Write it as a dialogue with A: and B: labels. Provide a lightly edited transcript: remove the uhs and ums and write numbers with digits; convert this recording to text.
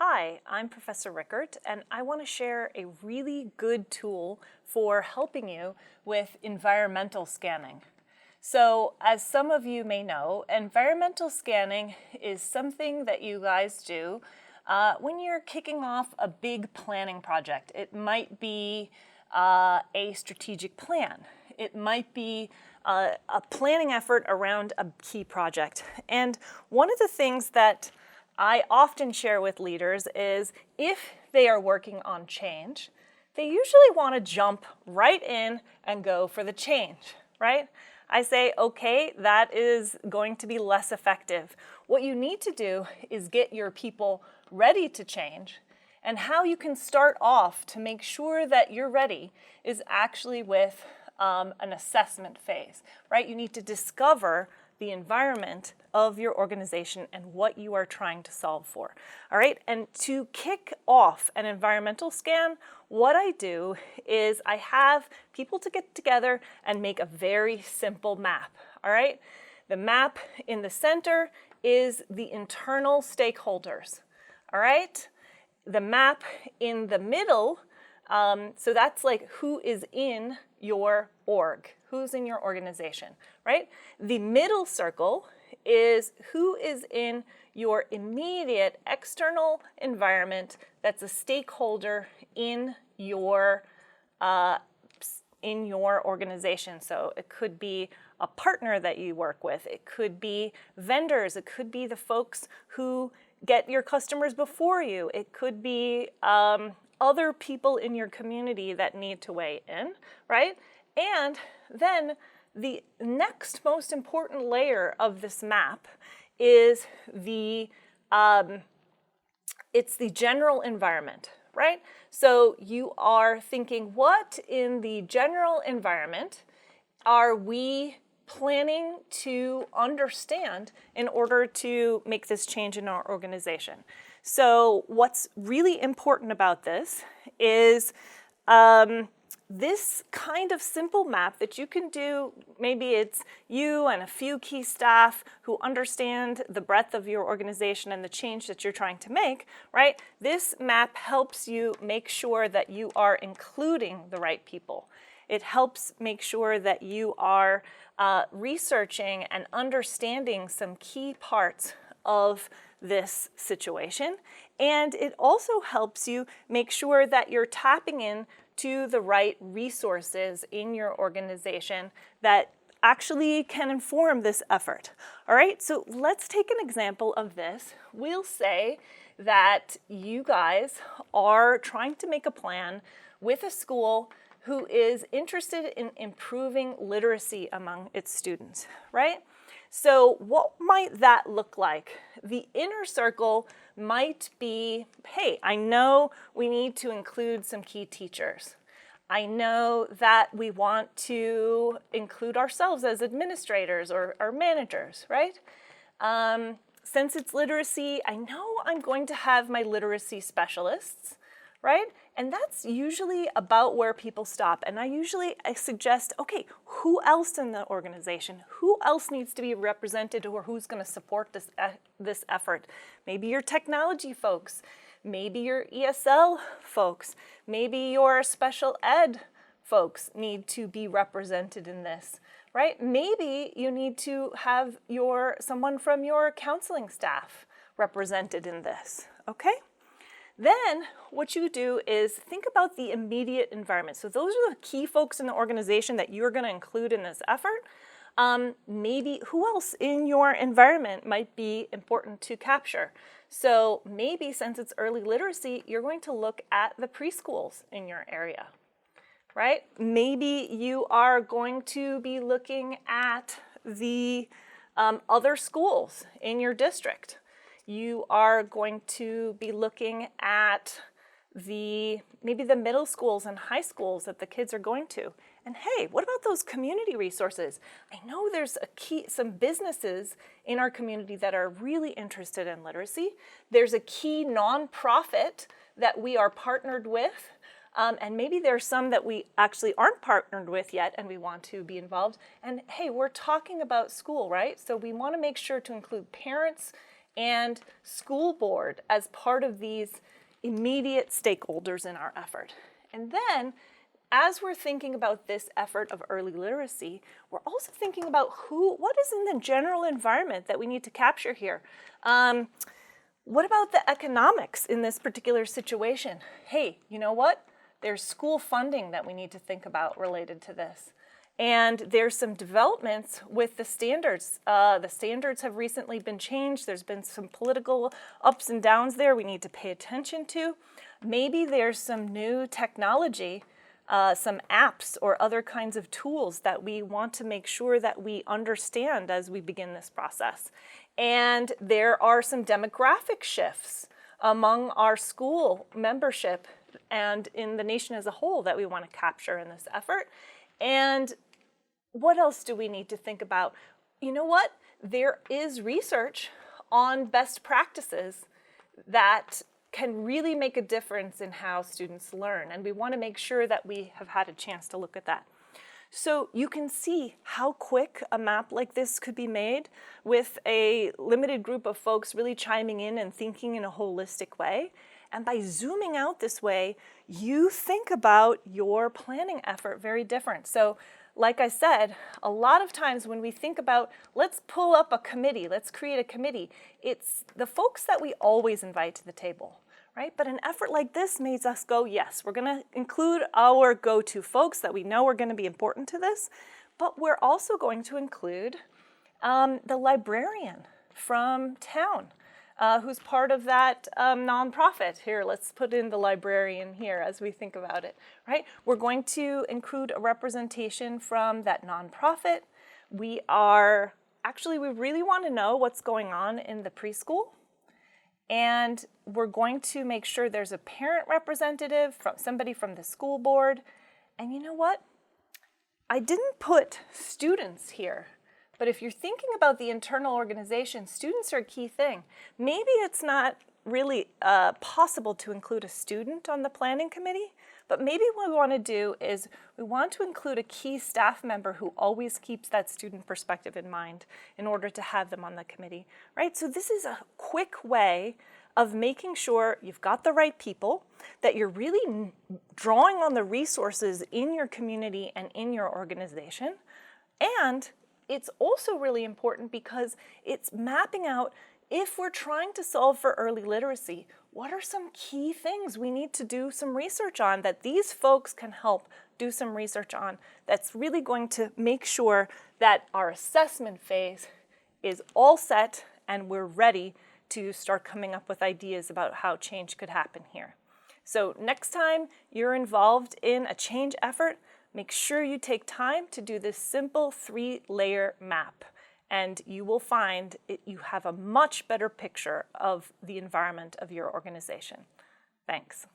A: Hi, I'm Professor Richert, and I want to share a really good tool for helping you with environmental scanning. So, as some of you may know, environmental scanning is something that you guys do when you're kicking off a big planning project. It might be a strategic plan. It might be a planning effort around a key project. And one of the things that I often share with leaders is if they are working on change, they usually want to jump right in and go for the change, right? I say, okay, that is going to be less effective. What you need to do is get your people ready to change, and how you can start off to make sure that you're ready is actually with an assessment phase, right? You need to discover the environment of your organization and what you are trying to solve for. All right, and to kick off an environmental scan, what I do is I have people to get together and make a very simple map. All right, the map in the center is the internal stakeholders. All right, the map in the middle, so that's like who is in your org, who's in your organization, right? The middle circle is who is in your immediate external environment that's a stakeholder in your organization. So it could be a partner that you work with, it could be vendors, it could be the folks who get your customers before you, it could be other people in your community that need to weigh in, right? And then the next most important layer of this map is it's the general environment, right? So you are thinking, what in the general environment are we planning to understand in order to make this change in our organization? So what's really important about this is this kind of simple map that you can do. Maybe it's you and a few key staff who understand the breadth of your organization and the change that you're trying to make, right? This map helps you make sure that you are including the right people. It helps make sure that you are researching and understanding some key parts of this situation. And it also helps you make sure that you're tapping in to the right resources in your organization that actually can inform this effort. All right, so let's take an example of this. We'll say that you guys are trying to make a plan with a school who is interested in improving literacy among its students, right? So what might that look like? The inner circle might be, hey, I know we need to include some key teachers. I know that we want to include ourselves as administrators or managers, right? Since it's literacy, I know I'm going to have my literacy specialists, right? And that's usually about where people stop. And I suggest, okay, who else in the organization? Who else needs to be represented, or who's going to support this effort? Maybe your technology folks, maybe your ESL folks, maybe your special ed folks need to be represented in this, right? Maybe you need to have someone from your counseling staff represented in this, okay? Then what you do is think about the immediate environment. So those are the key folks in the organization that you're going to include in this effort. Maybe who else in your environment might be important to capture? So maybe since it's early literacy, you're going to look at the preschools in your area, right? Maybe you are going to be looking at the other schools in your district. You are going to be looking at maybe the middle schools and high schools that the kids are going to. And hey, what about those community resources? I know there's some businesses in our community that are really interested in literacy. There's a key nonprofit that we are partnered with. And maybe there's some that we actually aren't partnered with yet and we want to be involved. And hey, we're talking about school, right? So we want to make sure to include parents and school board as part of these immediate stakeholders in our effort. And then, as we're thinking about this effort of early literacy, we're also thinking about what is in the general environment that we need to capture here. What about the economics in this particular situation? Hey, you know what? There's school funding that we need to think about related to this. And there's some developments with the standards. The standards have recently been changed. There's been some political ups and downs there we need to pay attention to. Maybe there's some new technology, some apps or other kinds of tools that we want to make sure that we understand as we begin this process. And there are some demographic shifts among our school membership and in the nation as a whole that we want to capture in this effort. And what else do we need to think about? You know what? There is research on best practices that can really make a difference in how students learn, and we want to make sure that we have had a chance to look at that. So you can see how quick a map like this could be made with a limited group of folks really chiming in and thinking in a holistic way. And by zooming out this way, you think about your planning effort very different. So like I said, a lot of times when we think about, let's pull up a committee, let's create a committee, it's the folks that we always invite to the table, right? But an effort like this makes us go, yes, we're gonna include our go-to folks that we know are gonna be important to this, but we're also going to include the librarian from town, who's part of that nonprofit. Here, let's put in the librarian here as we think about it, right? We're going to include a representation from that nonprofit. We really want to know what's going on in the preschool. And we're going to make sure there's a parent representative, somebody from the school board. And you know what? I didn't put students here. But if you're thinking about the internal organization, students are a key thing. Maybe it's not really possible to include a student on the planning committee, but maybe what we want to do is we want to include a key staff member who always keeps that student perspective in mind in order to have them on the committee, right? So this is a quick way of making sure you've got the right people, that you're really drawing on the resources in your community and in your organization, and it's also really important because it's mapping out, if we're trying to solve for early literacy, what are some key things we need to do some research on that these folks can help do some research on that's really going to make sure that our assessment phase is all set and we're ready to start coming up with ideas about how change could happen here. So next time you're involved in a change effort, make sure you take time to do this simple 3-layer map, and you will find you have a much better picture of the environment of your organization. Thanks.